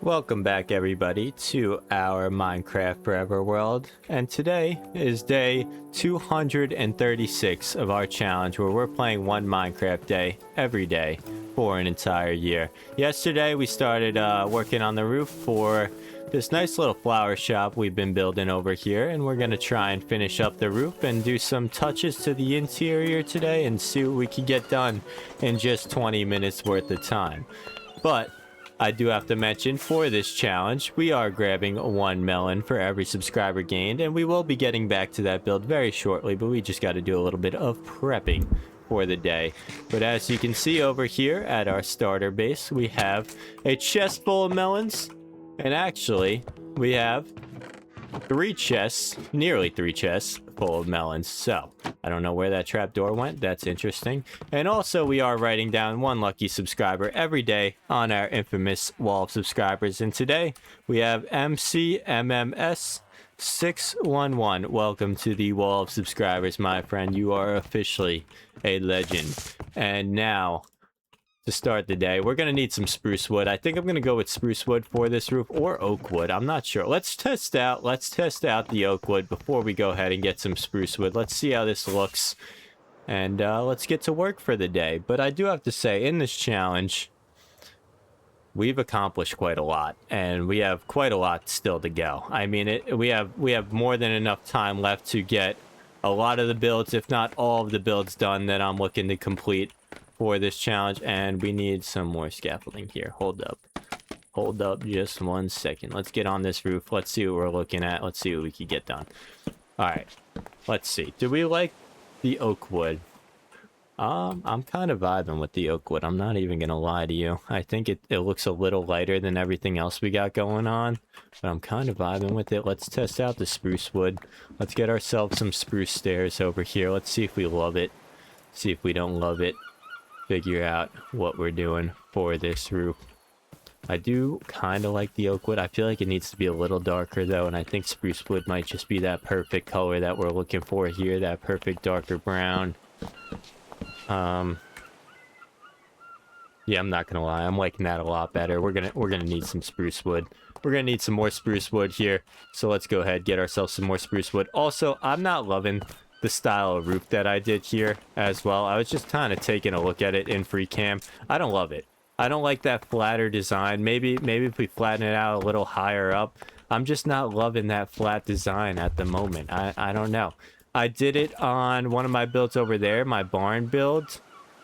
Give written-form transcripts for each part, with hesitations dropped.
Welcome back everybody to our Minecraft Forever world, and today is day 236 of our challenge where we're playing one Minecraft day every day for an entire year. Yesterday we started working on the roof for this nice little flower shop we've been building over here, and we're going to try and finish up the roof and do some touches to the interior today and see what we can get done in just 20 minutes worth of time. But I do have to mention, for this challenge, we are grabbing 1 melon for every subscriber gained, and we will be getting back to that build very shortly, but we just got to do a little bit of prepping for the day. But as you can see over here at our starter base, we have a chest full of melons, and actually, we have 3 chests, nearly 3 chests full of melons. So I don't know where that trapdoor went. That's interesting. And also we are writing down 1 lucky subscriber every day on our infamous wall of subscribers. And today we have MCMMS611. Welcome to the wall of subscribers, my friend. You are officially a legend. And now, to start the day, we're gonna need some spruce wood. I think I'm gonna go with spruce wood for this roof, or oak wood. I'm not sure. Let's test out the oak wood before we go ahead and get some spruce wood. Let's see how this looks, and let's get to work for the day. But I do have to say, in this challenge, we've accomplished quite a lot, and we have quite a lot still to go. I mean, we have more than enough time left to get a lot of the builds, if not all of the builds, done that I'm looking to complete for this challenge. And we need some more scaffolding here. Hold up just 1 second. Let's get on this roof. Let's see what we're looking at. Let's see what we can get done. All right, let's see. Do we like the oak wood? I'm kind of vibing with the oak wood. I'm not even gonna lie to you. I think it looks a little lighter than everything else we got going on, but I'm kind of vibing with it. Let's test out the spruce wood. Let's get ourselves some spruce stairs over here. Let's see if we love it, see if we don't love it, figure out what we're doing for this roof. I do kind of like the oak wood. I feel like it needs to be a little darker though, and I think spruce wood might just be that perfect color that we're looking for here, that perfect darker brown. Yeah, I'm not gonna lie, I'm liking that a lot better. We're gonna need some spruce wood. We're gonna need some more spruce wood here, so let's go ahead, get ourselves some more spruce wood. Also, I'm not loving the style of roof that I did here as well. I was just kind of taking a look at it in free cam. I don't love it. I don't like that flatter design. Maybe if we flatten it out a little higher up. I'm just not loving that flat design at the moment. I don't know. I did it on one of my builds over there, my barn build.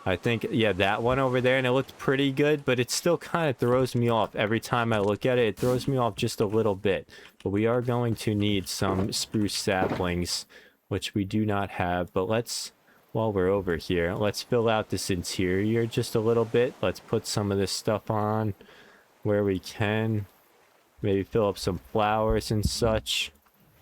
I think, yeah, that one over there, and it looked pretty good, but it still kind of throws me off. Every time I look at it, it throws me off just a little bit. But we are going to need some spruce saplings, which we do not have. But let's, while we're over here, let's fill out this interior just a little bit. Let's put some of this stuff on where we can. Maybe fill up some flowers and such,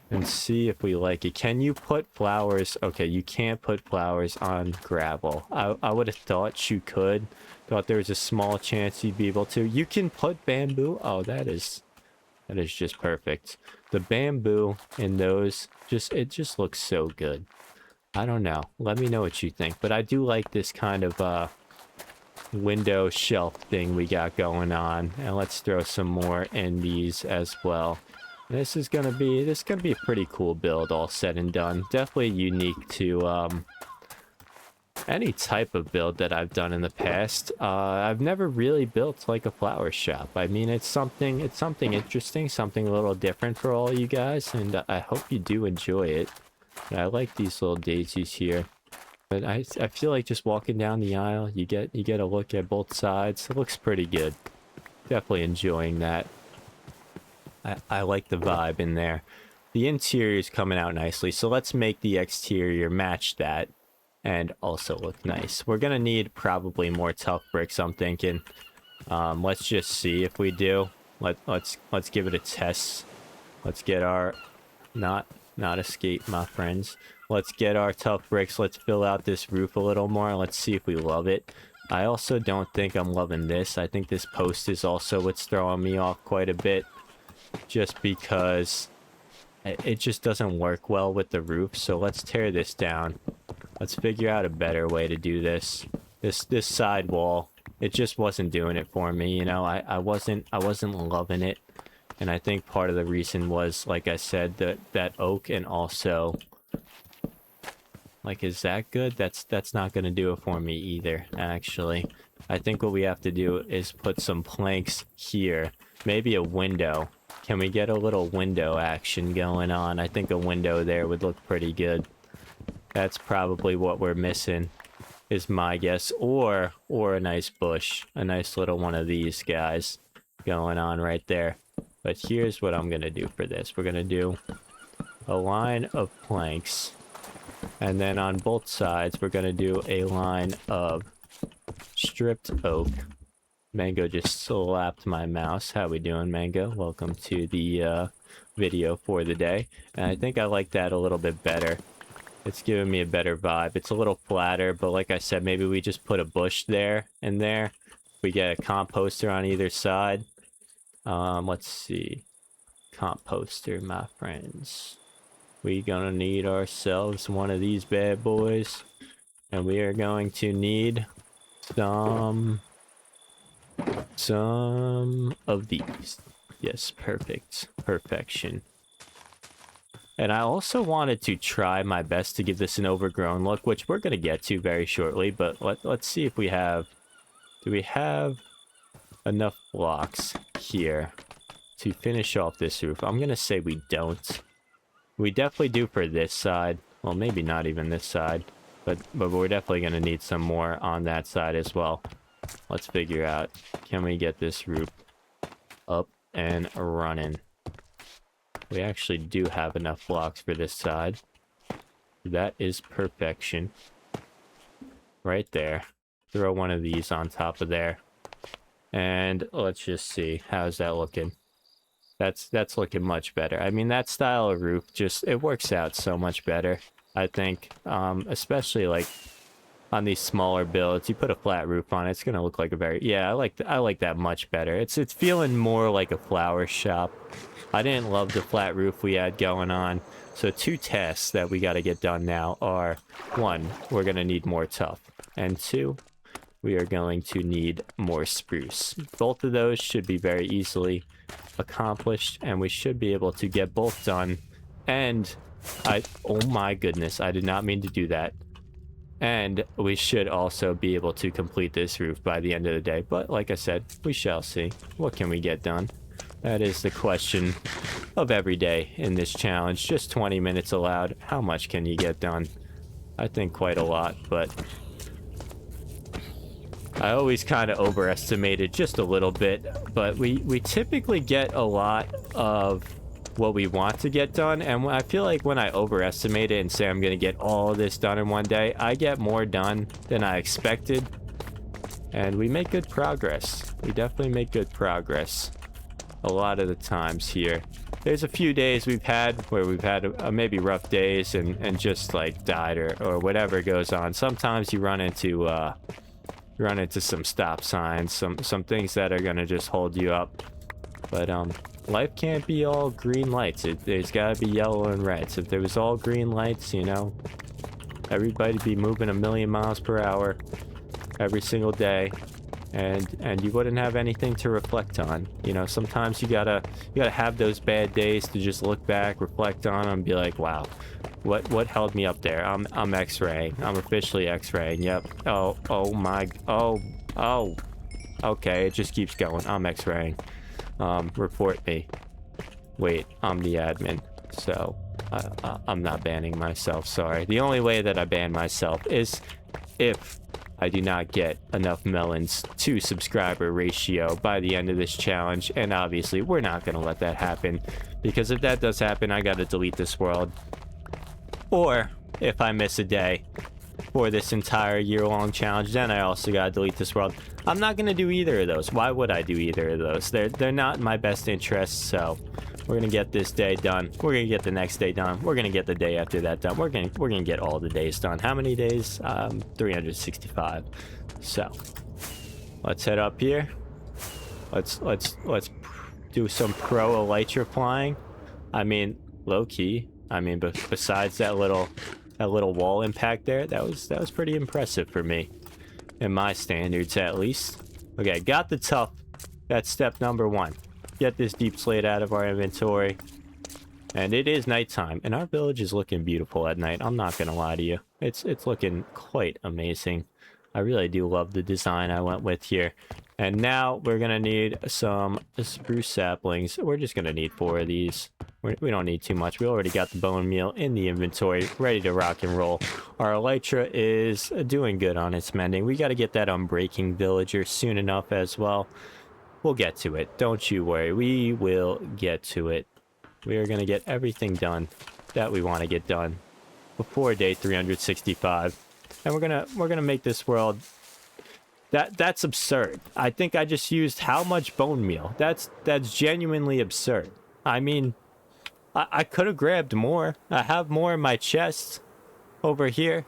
and see if we like it. Can you put flowers? Okay, you can't put flowers on gravel. I would have thought you could. Thought there was a small chance you'd be able to. You can put bamboo. Oh, that is just perfect. The bamboo in those, it just looks so good. I don't know. Let me know what you think. But I do like this kind of window shelf thing we got going on. And let's throw some more in these as well. This is gonna be a pretty cool build, all said and done. Definitely unique to any type of build that I've done in the past. I've never really built like a flower shop. I mean, it's something interesting, something a little different for all you guys, and I hope you do enjoy it. But I like these little daisies here. But I feel like just walking down the aisle, you get a look at both sides. It looks pretty good. Definitely enjoying that. I like the vibe in there. The interior is coming out nicely, so let's make the exterior match that and also look nice. We're gonna need probably more tough bricks, I'm thinking. Let's just see if we do. Let's give it a test. Let's get our not escape, my friends. Let's get our tough bricks. Let's fill out this roof a little more. Let's see if we love it. I also don't think I'm loving this. I think this post is also what's throwing me off quite a bit, just because it just doesn't work well with the roof. So let's tear this down. Let's figure out a better way to do this. This side wall it just wasn't doing it for me, you know. I wasn't loving it. And I think part of the reason was, like I said, that oak, and also, like, is that good? That's not gonna do it for me either, actually. I think what we have to do is put some planks here. Maybe a window. Can we get a little window action going on? I think a window there would look pretty good. That's probably what we're missing, is my guess. Or a nice bush. A nice little one of these guys going on right there. But here's what I'm gonna do for this. We're gonna do a line of planks. And then on both sides, we're gonna do a line of stripped oak. Mango just slapped my mouse. How we doing, Mango? Welcome to the video for the day. And I think I like that a little bit better. It's giving me a better vibe. It's a little flatter, but like I said, maybe we just put a bush there and there. We get a composter on either side. Let's see. Composter, my friends. We gonna need ourselves one of these bad boys. And we are going to need some of these. Yes, perfect. Perfection. And I also wanted to try my best to give this an overgrown look, which we're gonna get to very shortly, but let's see if we have... Do we have enough blocks here to finish off this roof? I'm gonna say we don't. We definitely do for this side. Well, maybe not even this side, but we're definitely gonna need some more on that side as well. Let's figure out, can we get this roof up and running? We actually do have enough blocks for this side. That is perfection. Right there. Throw one of these on top of there. And let's just see. How's that looking? That's looking much better. I mean, that style of roof just, it works out so much better, I think. Especially like on these smaller builds, you put a flat roof on it, it's gonna look like a very... Yeah, I like that much better. It's feeling more like a flower shop. I didn't love the flat roof we had going on. So 2 tasks that we got to get done now are, 1, we're going to need more tough. And 2, we are going to need more spruce. Both of those should be very easily accomplished, and we should be able to get both done. And oh my goodness, I did not mean to do that. And we should also be able to complete this roof by the end of the day. But like I said, we shall see. What can we get done? That is the question of every day in this challenge. Just 20 minutes allowed. How much can you get done? I think quite a lot, but I always kind of overestimated just a little bit. But we typically get a lot of what we want to get done, and I feel like when I overestimate it and say I'm gonna get all of this done in one day, I get more done than I expected, and we make good progress. We definitely make good progress a lot of the times here. There's a few days we've had where we've had maybe rough days and just like died or whatever goes on. Sometimes you run into some stop signs, some things that are gonna just hold you up. But life can't be all green lights. There's gotta be yellow and reds. If there was all green lights, you know, everybody'd be moving 1,000,000 miles per hour every single day. And you wouldn't have anything to reflect on. You know, sometimes you gotta have those bad days to just look back, reflect on them, and be like, wow, what held me up there? I'm X-raying. I'm officially X-raying. Yep. Oh my. Oh. Okay, it just keeps going. I'm X-raying. Report me. Wait, I'm the admin, so I'm not banning myself. Sorry. The only way that I ban myself is if I do not get enough melons to subscriber ratio by the end of this challenge, and obviously we're not going to let that happen, because if that does happen, I got to delete this world. Or if I miss a day for this entire year-long challenge, then I also got to delete this world. I'm not going to do either of those. Why would I do either of those? They're not in my best interests, so we're going to get this day done. We're going to get the next day done. We're going to get the day after that done. We're going to get all the days done. How many days? 365. So, let's head up here. Let's do some pro elytrifying. I mean, low key. I mean, but besides that little wall impact there, that was pretty impressive for me, in my standards at least. Okay, got the tough. That's step number 1. Get this deep slate out of our inventory. And it is nighttime, and our village is looking beautiful at night. I'm not gonna lie to you. It's looking quite amazing. I really do love the design I went with here. And now we're gonna need some spruce saplings. We're just gonna need 4 of these. We don't need too much. We already got the bone meal in the inventory, ready to rock and roll. Our elytra is doing good on its mending. We got to get that unbreaking villager soon enough as well. We'll get to it. Don't you worry. We will get to it. We are going to get everything done that we want to get done before day 365. And we're going to make this world that's absurd. I think I just used how much bone meal? That's genuinely absurd. I mean, I could have grabbed more. I have more in my chest over here.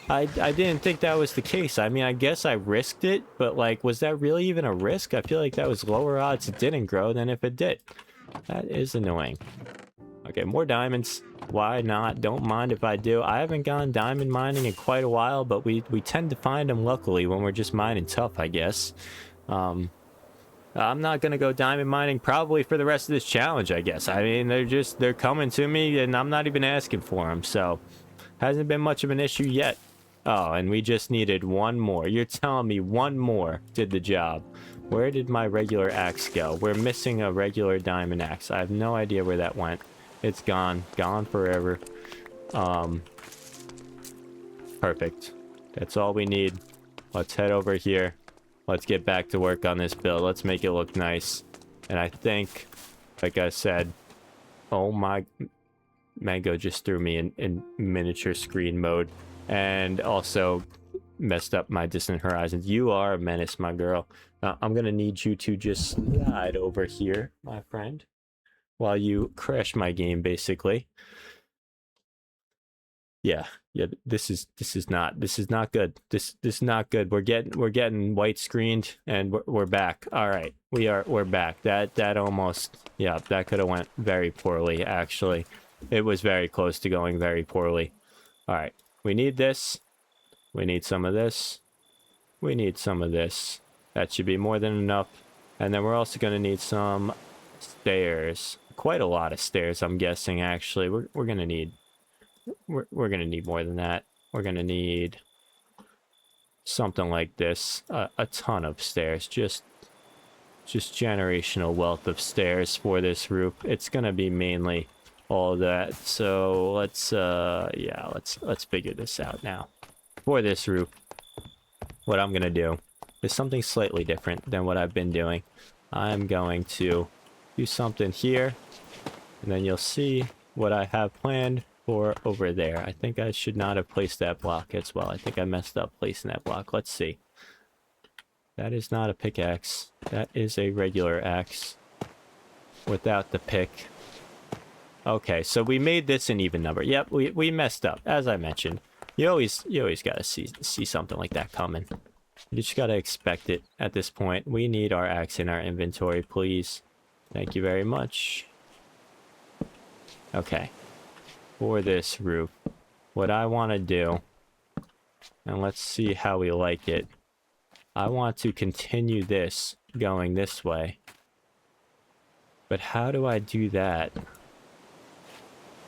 I didn't think that was the case. I mean, I guess I risked it, but like, was that really even a risk? I feel like that was lower odds it didn't grow than if it did. That is annoying. Okay, more diamonds. Why not? Don't mind if I do. I haven't gone diamond mining in quite a while, but we tend to find them luckily when we're just mining tough, I guess. I'm not gonna go diamond mining probably for the rest of this challenge, I guess. I mean, they're coming to me and I'm not even asking for them, so hasn't been much of an issue yet. Oh, and we just needed 1 more. You're telling me 1 more did the job. Where did my regular axe go? We're missing a regular diamond axe. I have no idea where that went. It's gone forever. Perfect. That's all we need. Let's head over here. Let's get back to work on this build. Let's make it look nice. And I think, like I said, oh my, Mango just threw me in miniature screen mode and also messed up my distant horizons. You are a menace, my girl. I'm gonna need you to just slide over here, my friend, while you crash my game, basically. Yeah, this is not good. This is not good. We're getting white screened and we're back. All right, we're back. That almost, yeah, that could have went very poorly. Actually, it was very close to going very poorly. All right, we need this. We need some of this. We need some of this. That should be more than enough. And then we're also going to need some stairs. Quite a lot of stairs, I'm guessing. Actually, we're gonna need. We're gonna need more than that. We're gonna need something like this, a ton of stairs, just generational wealth of stairs for this roof. It's gonna be mainly all that. So let's yeah, let's figure this out now. For this roof, what I'm gonna do is something slightly different than what I've been doing. I'm going to do something here, and then you'll see what I have planned for over there. I think I should not have placed that block as well. I think I messed up placing that block. Let's see. That is not a pickaxe. That is a regular axe without the pick. Okay, so we made this an even number. Yep, we messed up. As I mentioned, you always gotta see something like that coming. You just gotta expect it at this point. We need our axe in our inventory, please. Thank you very much. Okay. For this roof, what I want to do, and let's see how we like it. I want to continue this going this way. But how do I do that?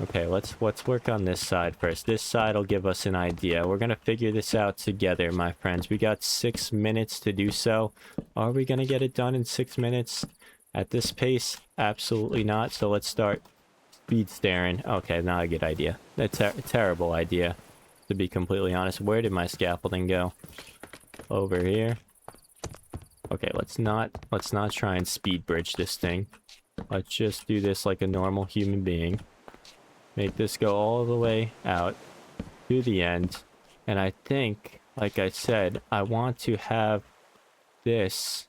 Okay, let's work on this side first. This side will give us an idea. We're going to figure this out together, my friends. We got 6 minutes to do so. Are we going to get it done in 6 minutes? At this pace? Absolutely not. So let's start speed staring. Okay, not a good idea. That's a terrible idea, to be completely honest. Where did my scaffolding go? Over here. Okay, let's not try and speed bridge this thing. Let's just do this like a normal human being. Make this go all the way out to the end. And I think, like I said, I want to have this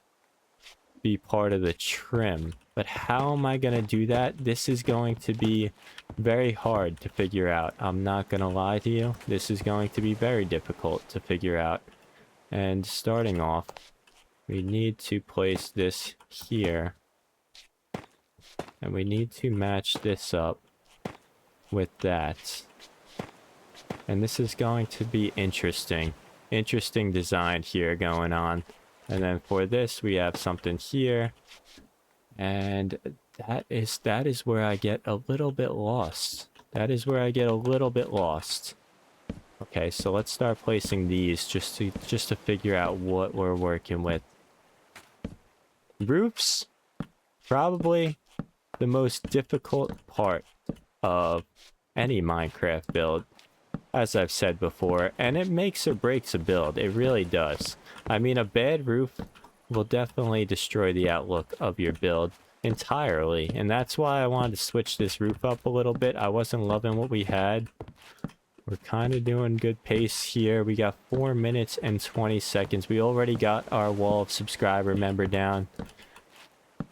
be part of the trim. But how am I going to do that? This is going to be very hard to figure out. I'm not going to lie to you. This is going to be very difficult to figure out. And starting off, we need to place this here. And we need to match this up with that. And this is going to be interesting. Interesting design here going on. And then for this, we have something here. And that is where I get a little bit lost. That is where I get a little bit lost. Okay, so let's start placing these just to figure out what we're working with. Roofs, probably the most difficult part of any Minecraft build, as I've said before, and it makes or breaks a build. It really does. I mean, a bad roof will definitely destroy the outlook of your build entirely, and that's why I wanted to switch this roof up a little bit. I wasn't loving what we had. We're kind of doing good pace here. We got 4 minutes and 20 seconds. We already got our wall of subscriber member down.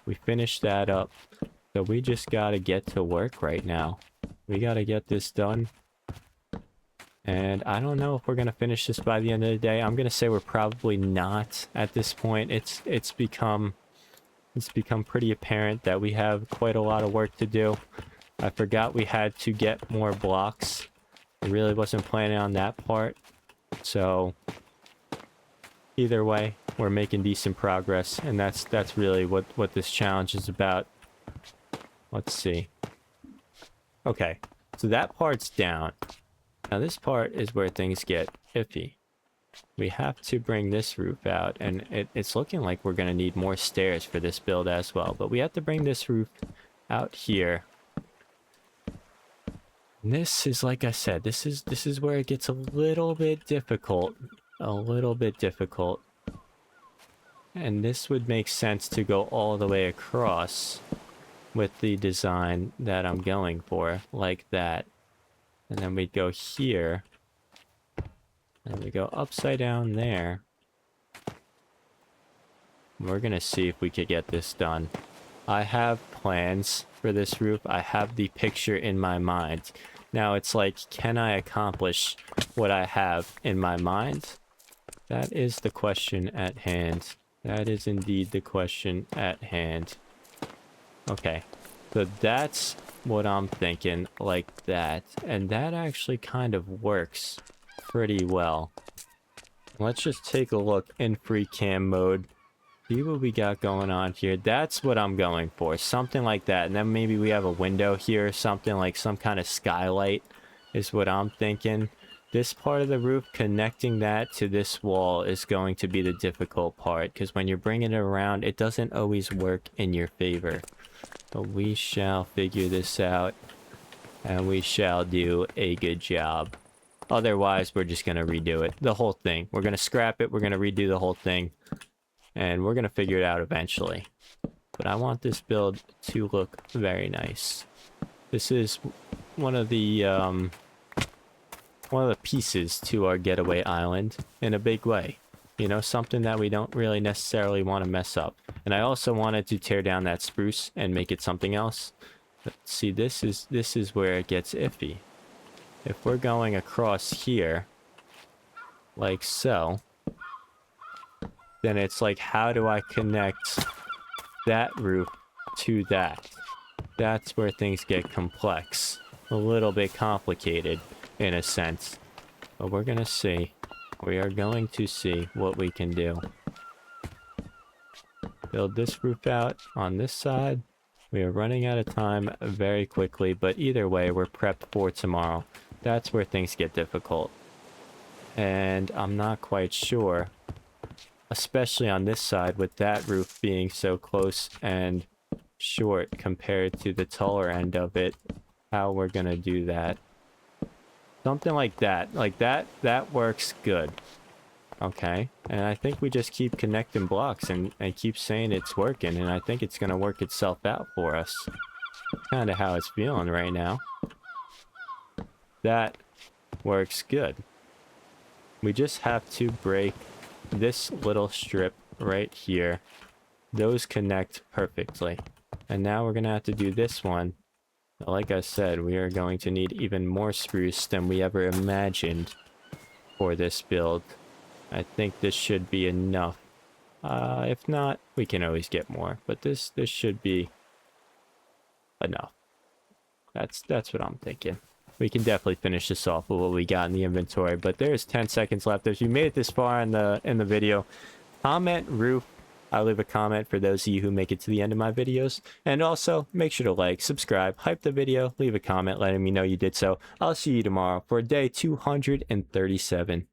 We finished that up. So we just got to get to work right now. We got to get this done. And I don't know if we're going to finish this by the end of the day. I'm going to say we're probably not at this point. It's become pretty apparent that we have quite a lot of work to do. I forgot we had to get more blocks. I really wasn't planning on that part. So either way, we're making decent progress, and that's really what this challenge is about. Let's see. Okay, so that part's down. Now this part is where things get iffy. We have to bring this roof out, and it's looking like we're going to need more stairs for this build as well. But we have to bring this roof out here. And this is, like I said, this is where it gets a little bit difficult. A little bit difficult. And this would make sense to go all the way across with the design that I'm going for, like that. And then we'd go here. And we go upside down there. We're gonna see if we could get this done. I have plans for this roof. I have the picture in my mind. Now it's like, can I accomplish what I have in my mind? That is the question at hand. That is indeed the question at hand. Okay, so that's what I'm thinking, like that. And that actually kind of works pretty well. Let's just take a look in free cam mode. See what we got going on here. That's what I'm going for. Something like that. And then maybe we have a window here. Something like some kind of skylight is what I'm thinking. This part of the roof, connecting that to this wall, is going to be the difficult part. Because when you're bringing it around, it doesn't always work in your favor. But we shall figure this out. And we shall do a good job. Otherwise, we're just going to redo it. The whole thing. We're going to scrap it. We're going to redo the whole thing. And we're going to figure it out eventually. But I want this build to look very nice. This is one of the pieces to our getaway island in a big way. You know, something that we don't really necessarily want to mess up. And I also wanted to tear down that spruce and make it something else. But see, this is where it gets iffy. If we're going across here, like so, then it's like, how do I connect that roof to that? That's where things get complex. A little bit complicated, in a sense. But we're gonna see. We are going to see what we can do. Build this roof out on this side. We are running out of time very quickly, but either way, we're prepped for tomorrow. That's where things get difficult. And I'm not quite sure, especially on this side with that roof being so close and short compared to the taller end of it, how we're gonna do that. Something like that. Like that works good. Okay. And I think we just keep connecting blocks and keep saying it's working, and I think it's gonna work itself out for us. Kinda how it's feeling right now. That works good. We just have to break this little strip right here. Those connect perfectly. And now we're gonna have to do this one. Like I said, we are going to need even more spruce than we ever imagined for this build. I think this should be enough. If not, we can always get more. But this should be enough. That's what I'm thinking. We can definitely finish this off with what we got in the inventory. But there's 10 seconds left. If you made it this far in the video, comment roof. I'll leave a comment for those of you who make it to the end of my videos. And also, make sure to like, subscribe, hype the video, leave a comment letting me know you did so. I'll see you tomorrow for day 237.